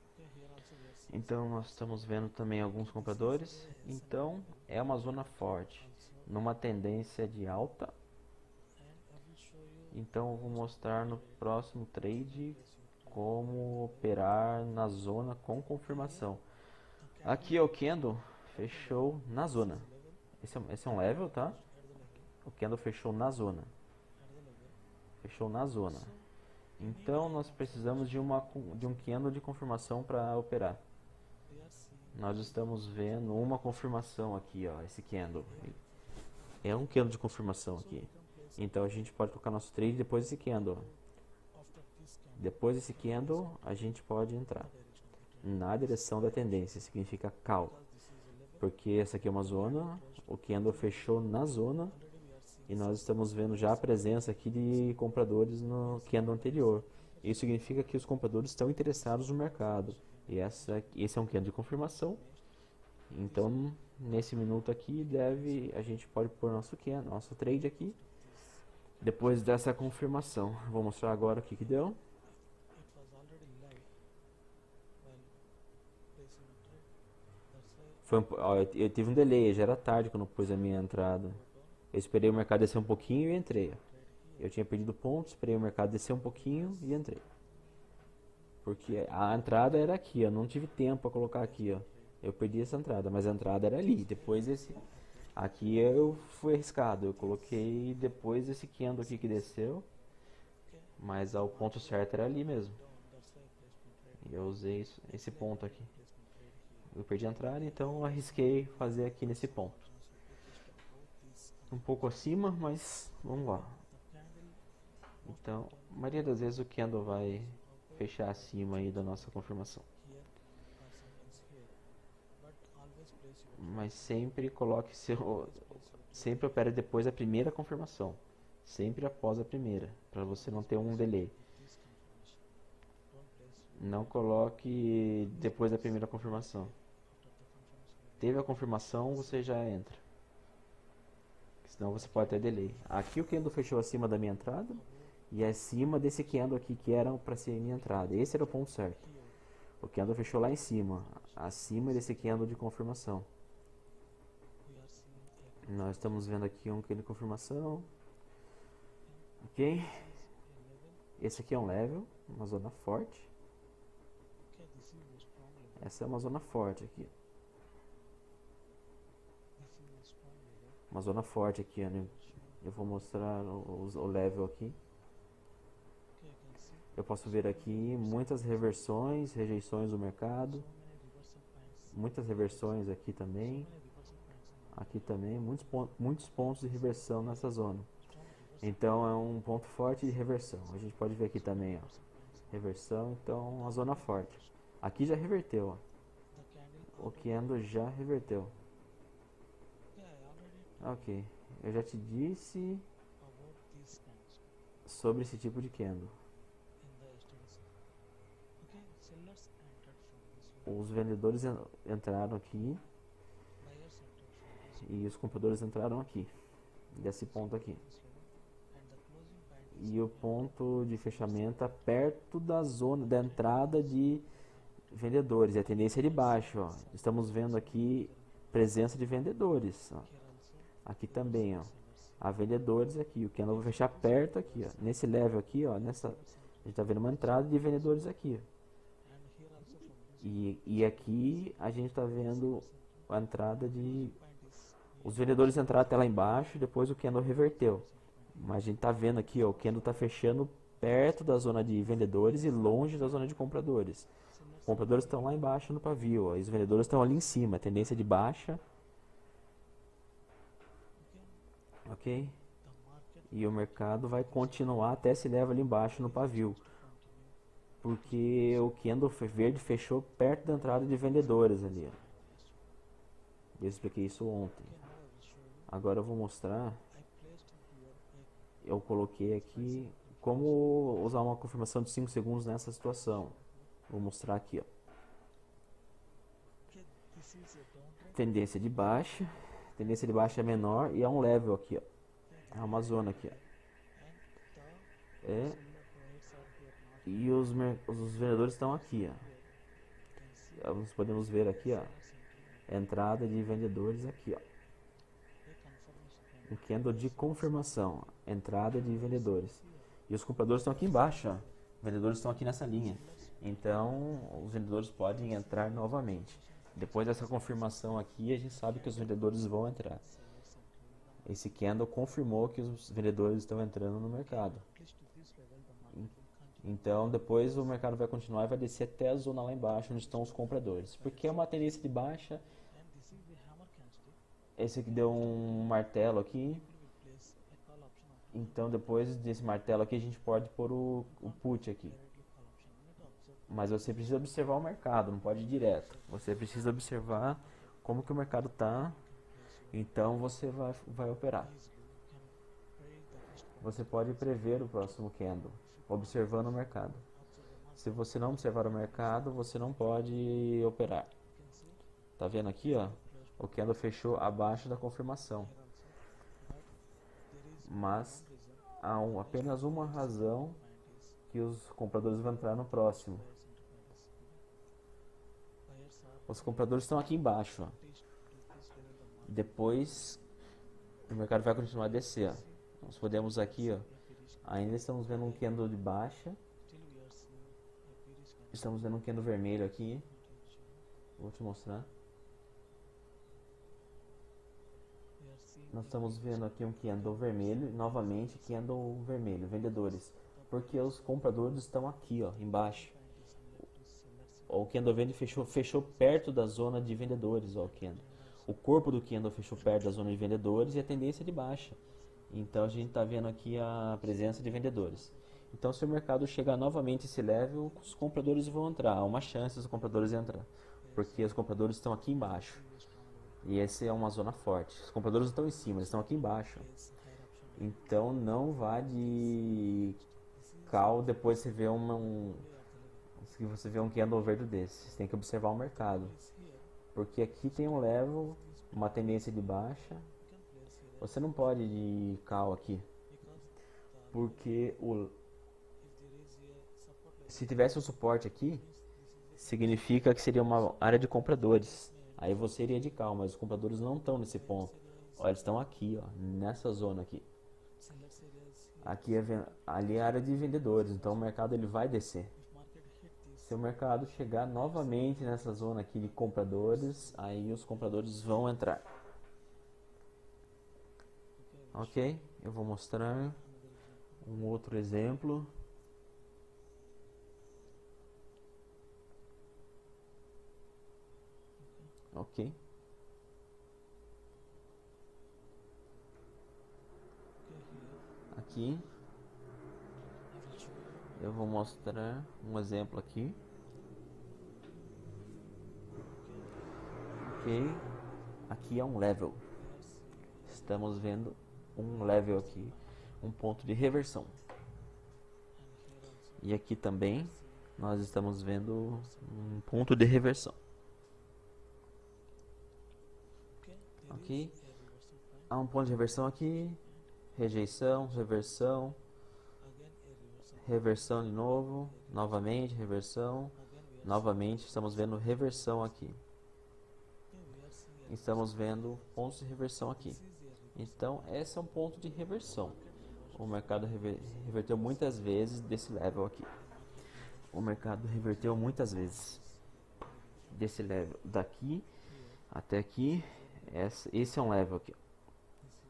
Então, nós estamos vendo também alguns compradores. Então, é uma zona forte, numa tendência de alta. Então, eu vou mostrar no próximo trade como operar na zona com confirmação. Aqui é o candle fechou na zona. Esse é um level, tá? O candle fechou na zona. Fechou na zona. Então nós precisamos de um candle de confirmação para operar. Nós estamos vendo uma confirmação aqui, ó, esse candle. É um candle de confirmação aqui. Então a gente pode colocar nosso trade depois desse candle. Depois desse candle a gente pode entrar na direção da tendência, significa call. Porque essa aqui é uma zona, o candle fechou na zona e nós estamos vendo já a presença aqui de compradores no candle anterior. Isso significa que os compradores estão interessados no mercado. E esse é um candle de confirmação. Então, nesse minuto aqui, a gente pode pôr nosso trade aqui. Depois dessa confirmação, vou mostrar agora o que deu. Eu tive um delay, já era tarde quando pus a minha entrada. Eu esperei o mercado descer um pouquinho e entrei. Eu tinha perdido pontos, esperei o mercado descer um pouquinho e entrei. Porque a entrada era aqui, eu não tive tempo para colocar aqui, ó. Eu perdi essa entrada, mas a entrada era ali. Depois aqui eu fui arriscado, eu coloquei depois desse candle aqui que desceu, mas o ponto certo era ali mesmo. E eu usei esse ponto aqui. Eu perdi a entrada, então eu arrisquei fazer aqui nesse ponto. Um pouco acima, mas vamos lá. Então, a maioria das vezes o candle vai fechar acima aí da nossa confirmação. Mas sempre sempre opere depois da primeira confirmação. Sempre após a primeira, para você não ter um delay. Não coloque depois da primeira confirmação. Teve a confirmação, você já entra. Senão você pode ter delay. Aqui o candle fechou acima da minha entrada e acima desse candle aqui que era para ser minha entrada. Esse era o ponto certo. O candle fechou lá em cima, acima desse candle de confirmação. Nós estamos vendo aqui um candle de confirmação. Ok? Esse aqui é um level, uma zona forte. Essa é uma zona forte aqui. Uma zona forte aqui, né? Eu vou mostrar o level aqui. Eu posso ver aqui muitas reversões, rejeições do mercado. Muitas reversões aqui também. Aqui também, muitos pontos de reversão nessa zona. Então é um ponto forte de reversão. A gente pode ver aqui também, ó. Reversão, então uma zona forte. Aqui já reverteu, ó. O candle já reverteu. Ok, eu já te disse sobre esse tipo de candle. Os vendedores entraram aqui e os compradores entraram aqui, desse ponto aqui. E o ponto de fechamento está perto da zona da entrada de vendedores. E a tendência é de baixo, ó. Estamos vendo aqui presença de vendedores, ó. Aqui também, ó. a vendedores aqui. O candle vai fechar perto aqui, ó. Nesse level aqui, ó, nessa, a gente está vendo uma entrada de vendedores aqui. E aqui a gente está vendo a entrada de... Os vendedores entraram até lá embaixo e depois o candle reverteu. Mas a gente está vendo aqui, ó, o candle está fechando perto da zona de vendedores e longe da zona de compradores. Os compradores estão lá embaixo no pavio, ó, e os vendedores estão ali em cima, tendência de baixa. Ok? E o mercado vai continuar até esse level ali embaixo no pavio. Porque o candle verde fechou perto da entrada de vendedores ali. Eu expliquei isso ontem. Agora eu vou mostrar. Eu coloquei aqui como usar uma confirmação de 5 segundos nessa situação. Vou mostrar aqui, ó. Tendência de baixa. Tendência de baixa é menor e é um level aqui, ó. É uma zona aqui, ó. E os vendedores estão aqui, ó. Nós podemos ver aqui, ó. Entrada de vendedores aqui, ó. Um candle de confirmação, ó. Entrada de vendedores. E os compradores estão aqui embaixo, ó. Os vendedores estão aqui nessa linha. Então, os vendedores podem entrar novamente. Depois dessa confirmação aqui, a gente sabe que os vendedores vão entrar. Esse candle confirmou que os vendedores estão entrando no mercado. Então, depois o mercado vai continuar e vai descer até a zona lá embaixo, onde estão os compradores. Porque é uma tendência de baixa. Esse aqui deu um martelo aqui. Então, depois desse martelo aqui, a gente pode pôr o put aqui. Mas você precisa observar o mercado, não pode ir direto. Você precisa observar como que o mercado está. Então, você vai operar. Você pode prever o próximo candle, observando o mercado. Se você não observar o mercado, você não pode operar. Tá vendo aqui, ó? O candle fechou abaixo da confirmação. Mas há apenas uma razão que os compradores vão entrar no próximo. Os compradores estão aqui embaixo, ó. Depois o mercado vai continuar a descer, ó. Nós podemos aqui, ó, ainda estamos vendo um candle de baixa. Estamos vendo um candle vermelho aqui. Vou te mostrar. Nós estamos vendo aqui um candle vermelho, novamente candle vermelho, vendedores. Porque os compradores estão aqui, ó, embaixo. O candle verde fechou perto da zona de vendedores, ó, o candle. O corpo do candle fechou perto da zona de vendedores e a tendência é de baixa. Então a gente está vendo aqui a presença de vendedores. Então se o mercado chegar novamente a esse level, os compradores vão entrar. Há uma chance dos compradores entrar. Porque os compradores estão aqui embaixo. E essa é uma zona forte. Os compradores não estão em cima, eles estão aqui embaixo. Então não vá de call depois você vê se você vê um candle verde desse. Você tem que observar o mercado. Porque aqui tem um level, uma tendência de baixa. Você não pode ir de call aqui. Porque se tivesse um suporte aqui, significa que seria uma área de compradores. Aí você iria de call, mas os compradores não estão nesse ponto. Ó, eles estão aqui, ó, nessa zona aqui. Aqui ali é a área de vendedores, então o mercado ele vai descer. Se o mercado chegar novamente nessa zona aqui de compradores, aí os compradores vão entrar. Ok? Eu vou mostrar um outro exemplo. Ok. Aqui eu vou mostrar um exemplo aqui. Ok. Aqui é um level. Estamos vendo um level aqui, um ponto de reversão. E aqui também nós estamos vendo um ponto de reversão. Ok? Há um ponto de reversão aqui, rejeição, reversão, reversão de novo, novamente, reversão, novamente, estamos vendo reversão aqui. Estamos vendo pontos de reversão aqui. Então, esse é um ponto de reversão. O mercado reverteu muitas vezes desse level aqui. O mercado reverteu muitas vezes desse level daqui até aqui. Esse é um level aqui,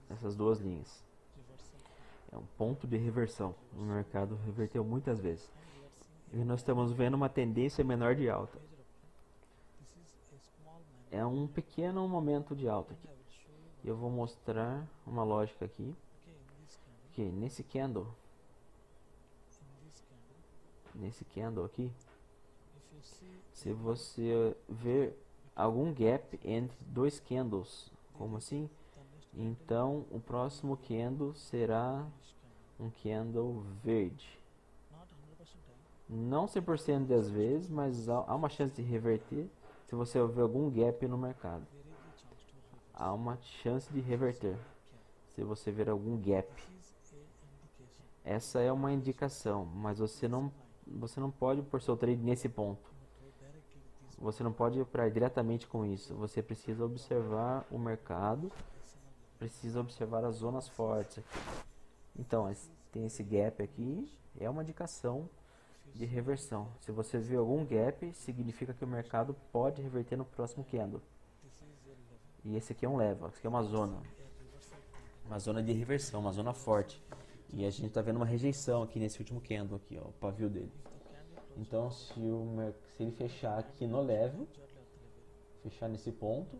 essas duas linhas. É um ponto de reversão. O mercado reverteu muitas vezes. E nós estamos vendo uma tendência menor de alta. É um pequeno momento de alta aqui. E eu vou mostrar uma lógica aqui. Que nesse candle aqui, se você ver algum gap entre dois candles, como assim, então o próximo candle será um candle verde. Não 100% das vezes, mas há uma chance de reverter se você ver algum gap no mercado. Há uma chance de reverter se você ver algum gap. Essa é uma indicação, mas você não pode pôr seu trade nesse ponto. Você não pode operar diretamente com isso. Você precisa observar o mercado, precisa observar as zonas fortes aqui. Então, tem esse gap aqui, é uma indicação de reversão. Se você vê algum gap, significa que o mercado pode reverter no próximo candle. E esse aqui é um level, esse aqui é uma zona de reversão, uma zona forte. E a gente está vendo uma rejeição aqui nesse último candle aqui, ó, o pavio dele. Então, se ele fechar aqui no level, fechar nesse ponto,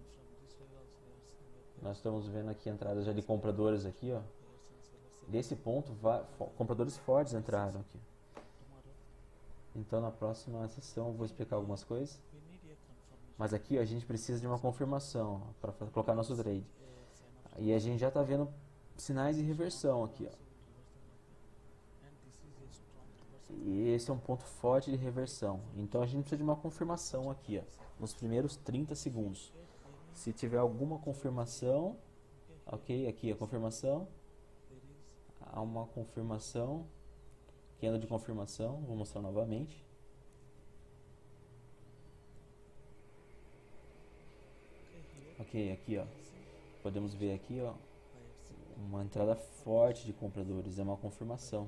nós estamos vendo aqui entradas já de compradores aqui, ó. Desse ponto, compradores fortes entraram aqui. Então, na próxima sessão eu vou explicar algumas coisas. Mas aqui ó, a gente precisa de uma confirmação para colocar nosso trade. E a gente já está vendo sinais de reversão aqui, ó. E esse é um ponto forte de reversão. Então a gente precisa de uma confirmação aqui, ó, nos primeiros 30 segundos. Se tiver alguma confirmação, ok, aqui a confirmação. Há uma confirmação, candle de confirmação, vou mostrar novamente. Ok, aqui ó, podemos ver aqui ó, uma entrada forte de compradores, é uma confirmação.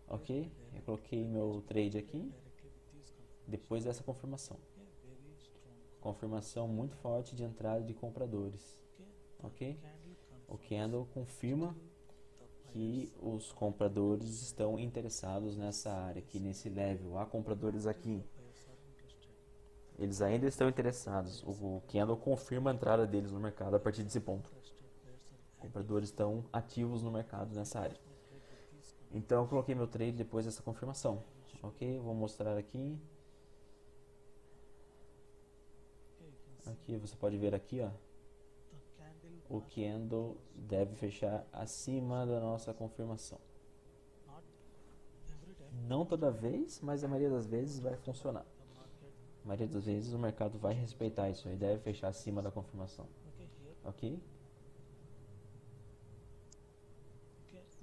Ok, eu coloquei meu trade aqui, depois dessa confirmação. Confirmação muito forte de entrada de compradores. Ok, o candle confirma que os compradores estão interessados nessa área aqui, nesse level. Há compradores aqui. Eles ainda estão interessados. O candle confirma a entrada deles no mercado a partir desse ponto. Compradores estão ativos no mercado nessa área. Então eu coloquei meu trade depois dessa confirmação. Ok, vou mostrar aqui. Aqui você pode ver aqui, ó. O candle deve fechar acima da nossa confirmação. Não toda vez, mas a maioria das vezes vai funcionar. A maioria das vezes o mercado vai respeitar isso aí, deve fechar acima da confirmação. Ok?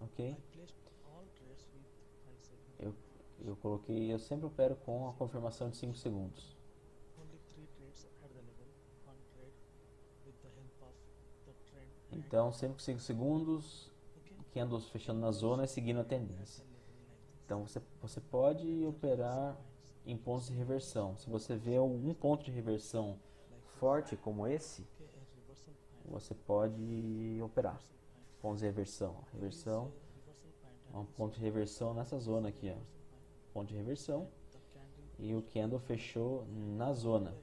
Ok? Eu coloquei, eu sempre opero com a confirmação de 5 segundos. Então, sempre com 5 segundos, candles fechando na zona e seguindo a tendência. Então, você pode operar em pontos de reversão. Se você vê algum ponto de reversão forte como esse, você pode operar. Pontos de reversão. Reversão, um ponto de reversão nessa zona aqui, ó. Ponto de reversão. E o candle fechou na zona.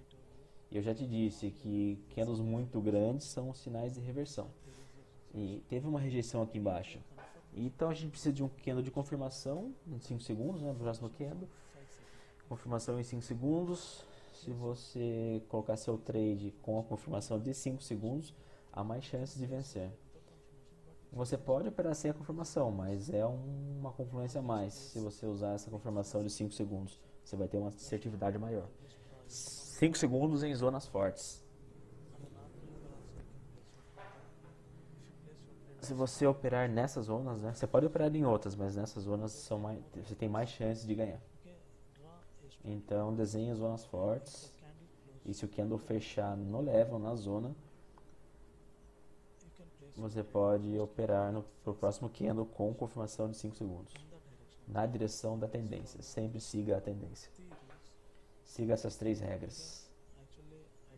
E eu já te disse que candles muito grandes são sinais de reversão. E teve uma rejeição aqui embaixo. Então a gente precisa de um candle de confirmação em 5 segundos, né? No próximo candle. Confirmação em 5 segundos. Se você colocar seu trade com a confirmação de 5 segundos, há mais chances de vencer. Você pode operar sem a confirmação, mas é uma confluência a mais. Se você usar essa confirmação de 5 segundos, você vai ter uma assertividade maior. 5 segundos em zonas fortes. Se você operar nessas zonas, né, você pode operar em outras, mas nessas zonas você tem mais chances de ganhar. Então desenhe zonas fortes. E se o candle fechar no level, na zona, você pode operar pro próximo candle com confirmação de 5 segundos. Na direção da tendência. Sempre siga a tendência. Siga essas 3 regras.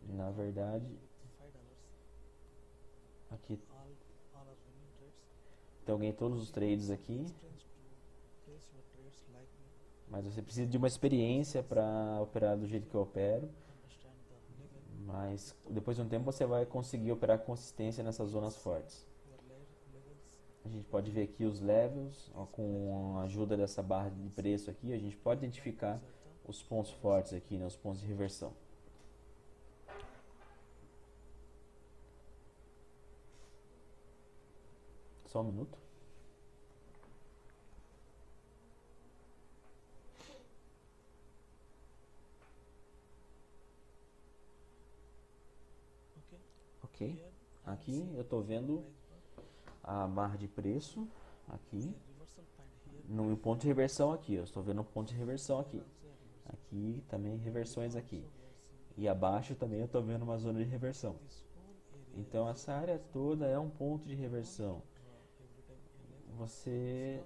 Na verdade, aqui então eu ganhei todos os trades aqui. Mas você precisa de uma experiência para operar do jeito que eu opero. Mas depois de um tempo você vai conseguir operar com consistência nessas zonas fortes. A gente pode ver aqui os levels, ó, com a ajuda dessa barra de preço aqui, a gente pode identificar os pontos fortes aqui, né, os pontos de reversão. Só um minuto. Ok, aqui eu estou vendo a barra de preço aqui no ponto de reversão aqui, eu estou vendo um ponto de reversão aqui. Aqui também reversões aqui. E abaixo também eu estou vendo uma zona de reversão. Então essa área toda é um ponto de reversão. Você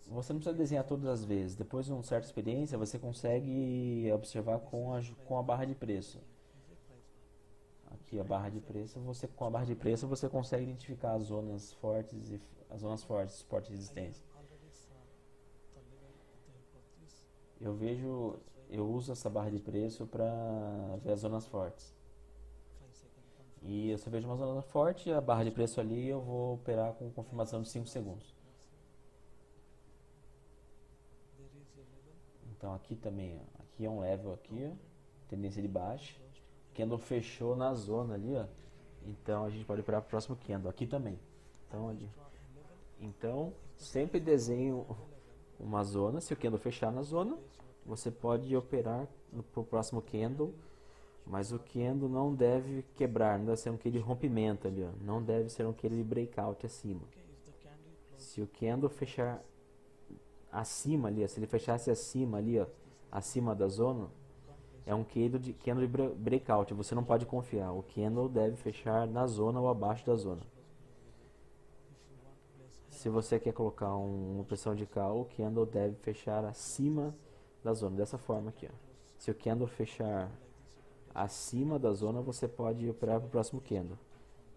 não precisa desenhar todas as vezes. Depois de uma certa experiência, você consegue observar com a barra de preço. Aqui a barra de preço, com a barra de preço você consegue identificar as zonas fortes suporte e resistência. Eu uso essa barra de preço para ver as zonas fortes. E se eu vejo uma zona forte, a barra de preço ali, eu vou operar com confirmação de 5 segundos. Então aqui também, ó, aqui é um level aqui, ó, tendência de baixa. Candle fechou na zona ali, ó. Então a gente pode operar para o próximo candle aqui também. Então sempre desenho uma zona. Se o candle fechar na zona, você pode operar para o próximo candle, mas o candle não deve quebrar, não deve ser um candle de rompimento ali, ó. Não deve ser um candle de breakout acima. Se o candle fechar acima ali, ó, se ele fechasse acima ali, ó, acima da zona, é um candle de breakout, você não pode confiar. O candle deve fechar na zona ou abaixo da zona. Se você quer colocar uma pressão de call, o candle deve fechar acima da zona, dessa forma aqui, ó. Se o candle fechar acima da zona, você pode operar para o próximo candle,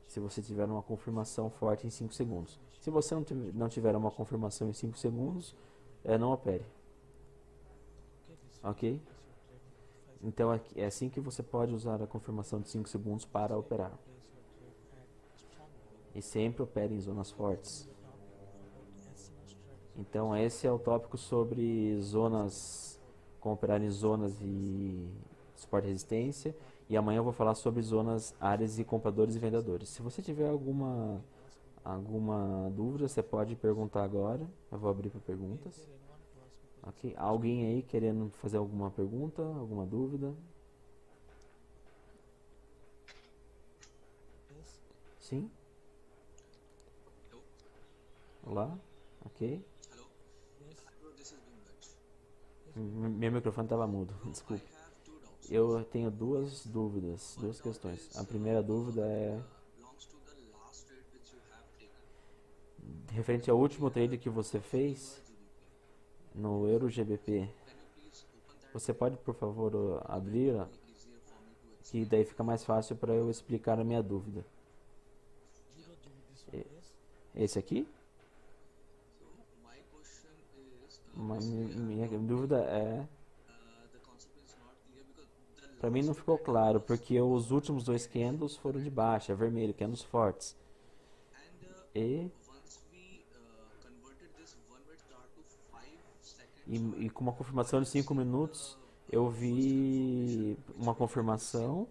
se você tiver uma confirmação forte em 5 segundos. Se você não tiver uma confirmação em 5 segundos, não opere. Ok? Então é assim que você pode usar a confirmação de 5 segundos para operar. E sempre opere em zonas fortes. Então esse é o tópico sobre zonas, como operar em zonas de suporte e resistência. E amanhã eu vou falar sobre zonas, áreas de compradores e vendedores. Se você tiver alguma dúvida, você pode perguntar agora. Eu vou abrir para perguntas. Okay. Alguém aí querendo fazer alguma pergunta, alguma dúvida? Sim? Olá? Ok. Meu microfone estava mudo, desculpe. Eu tenho duas dúvidas, duas questões. A primeira dúvida é referente ao último trade que você fez no Euro GBP. Você pode, por favor, abrir, que daí fica mais fácil para eu explicar a minha dúvida. Esse aqui? Minha dúvida é... Para mim não ficou claro, porque os últimos 2 candles foram de baixa, vermelho, candles fortes. E com uma confirmação de 5 minutos, eu vi uma confirmação,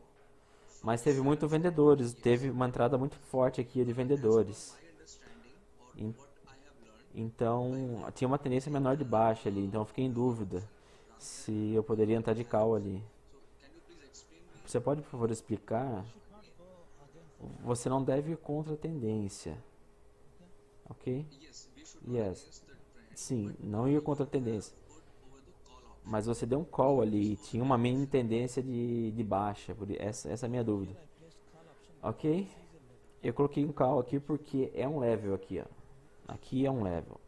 mas teve muitos vendedores, teve uma entrada muito forte aqui de vendedores. Então, tinha uma tendência menor de baixa ali, então eu fiquei em dúvida se eu poderia entrar de call ali. Você pode, por favor, explicar? Você não deve ir contra a tendência. Ok? Yes. Sim, não ir contra a tendência. Mas você deu um call ali, tinha uma mini tendência de baixa. Essa é a minha dúvida. Ok? Eu coloquei um call aqui porque é um level aqui, ó. Aqui é um level.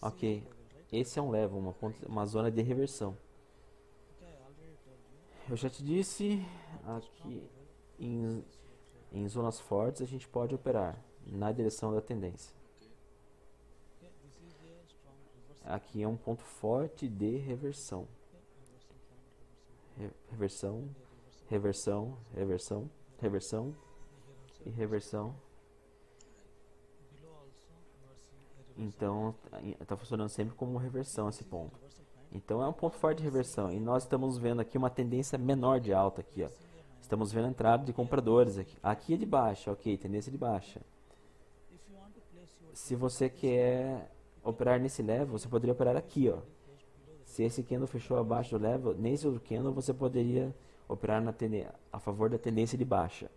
Ok, esse é um level, uma zona de reversão. Eu já te disse, aqui em zonas fortes a gente pode operar na direção da tendência. Aqui é um ponto forte de reversão. Reversão, reversão, reversão, reversão e reversão. Então, está funcionando sempre como reversão esse ponto. Então, é um ponto forte de reversão. E nós estamos vendo aqui uma tendência menor de alta aqui, ó. Estamos vendo a entrada de compradores aqui. Aqui é de baixa, ok, tendência de baixa. Se você quer operar nesse level, você poderia operar aqui, ó. Se esse candle fechou abaixo do level, nesse outro candle você poderia operar a favor da tendência de baixa.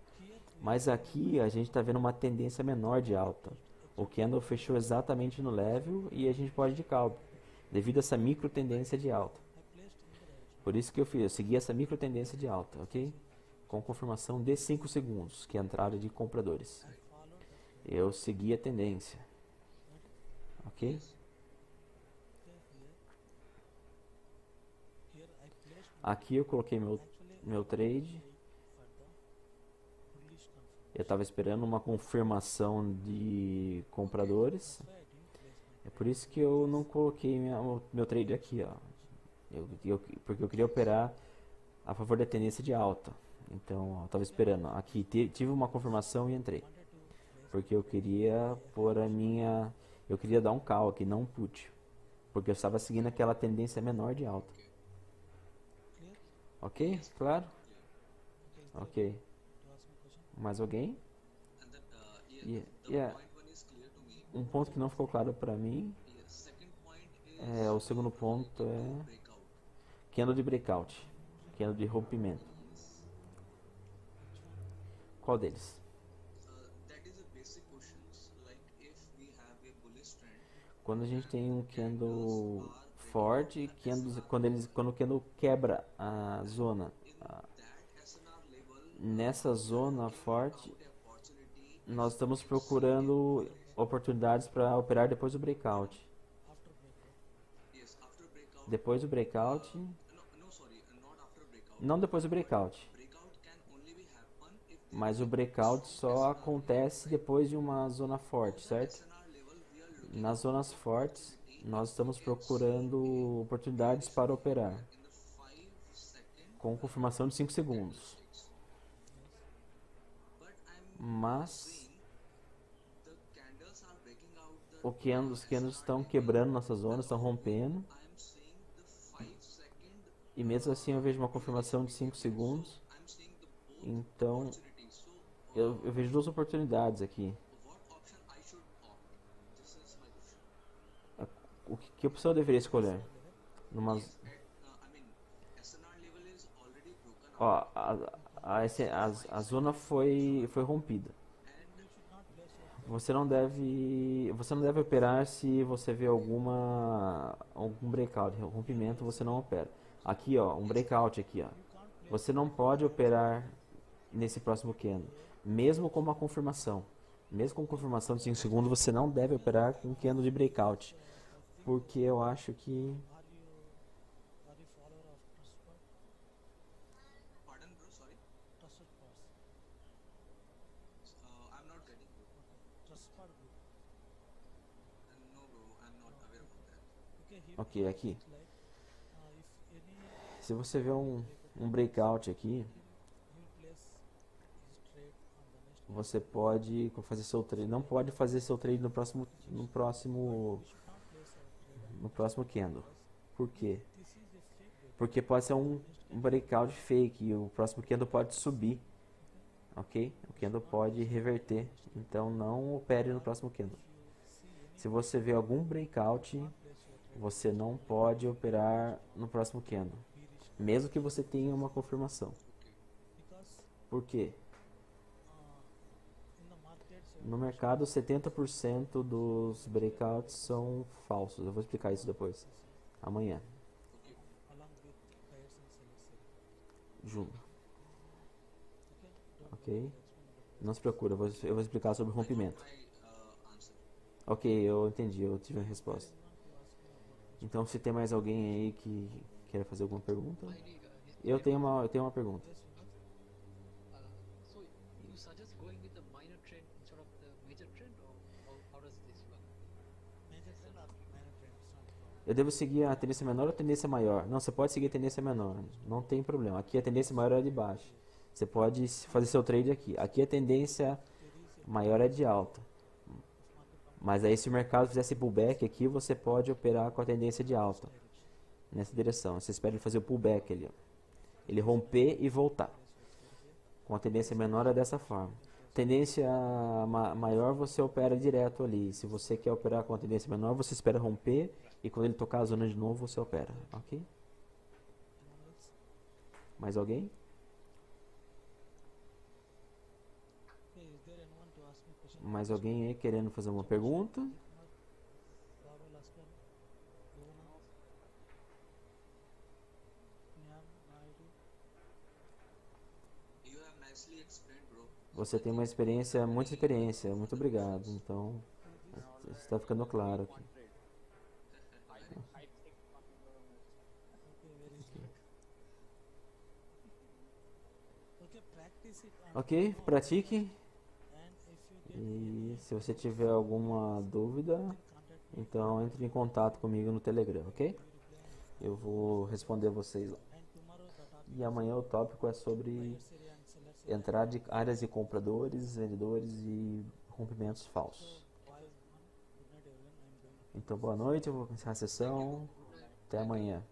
Mas aqui a gente está vendo uma tendência menor de alta. O candle fechou exatamente no level e a gente pode ir de call, devido a essa micro tendência de alta. Por isso que eu segui essa micro tendência de alta, ok? Com confirmação de 5 segundos, que é a entrada de compradores. Eu segui a tendência, ok? Aqui eu coloquei meu trade. Eu estava esperando uma confirmação de compradores. É por isso que eu não coloquei meu trade aqui, ó. Porque eu queria operar a favor da tendência de alta. Então, eu estava esperando. Aqui tive uma confirmação e entrei. Porque eu queria pôr eu queria dar um call aqui, não um put. Porque eu estava seguindo aquela tendência menor de alta. Ok? Claro? Ok. Mais alguém? Um ponto que não ficou claro para mim o segundo ponto é candle de breakout, candle de rompimento. Qual deles? Quando a gente tem um candle forte, quando o candle quebra a zona, nessa zona forte, nós estamos procurando oportunidades para operar depois do breakout. Depois do breakout, não depois do breakout, mas o breakout só acontece depois de uma zona forte, certo? Nas zonas fortes, nós estamos procurando oportunidades para operar com confirmação de 5 segundos. Mas os candles estão quebrando nossa zona, estão rompendo. E mesmo assim eu vejo uma confirmação de 5 segundos. Então eu vejo duas oportunidades aqui. Que opção eu deveria escolher? Ó, a zona foi rompida. Você não deve operar se você vê algum breakout, rompimento, você não opera. Aqui, ó, um breakout aqui, ó. Você não pode operar nesse próximo candle, mesmo com uma confirmação. Mesmo com confirmação de 5 segundos, você não deve operar com um candle de breakout, porque eu acho que ok, aqui. Se você vê um breakout aqui, você pode fazer seu trade. Não pode fazer seu trade no próximo candle. Por quê? Porque pode ser um breakout fake e o próximo candle pode subir, ok? O candle pode reverter. Então não opere no próximo candle. Se você vê algum breakout, você não pode operar no próximo candle, mesmo que você tenha uma confirmação. Por quê? No mercado, 70% dos breakouts são falsos. Eu vou explicar isso depois, amanhã. junto. Ok? Não se preocupe, eu vou explicar sobre rompimento. Ok, eu entendi, eu tive a resposta. Então, se tem mais alguém aí que quer fazer alguma pergunta, eu tenho uma pergunta. So you suggest going with the minor trend instead of the major trend, or how does this work? Eu devo seguir a tendência menor ou a tendência maior? Não, você pode seguir a tendência menor, não tem problema. Aqui a tendência maior é de baixo. Você pode fazer seu trade aqui. Aqui a tendência maior é de alta. Mas aí se o mercado fizesse pullback aqui, você pode operar com a tendência de alta. Nessa direção. Você espera ele fazer o pullback ali. Ó. Ele romper e voltar. Com a tendência menor é dessa forma. Tendência maior você opera direto ali. Se você quer operar com a tendência menor, você espera romper e quando ele tocar a zona de novo, você opera. Ok? Mais alguém? Mais alguém aí querendo fazer uma pergunta? Você tem uma experiência, muita experiência. Muito obrigado. Então, está ficando claro aqui. Ok, pratique. E se você tiver alguma dúvida, então entre em contato comigo no Telegram, ok? Eu vou responder vocês lá. E amanhã o tópico é sobre entrar de áreas de compradores, vendedores e rompimentos falsos. Então boa noite, eu vou começar a sessão. Até amanhã.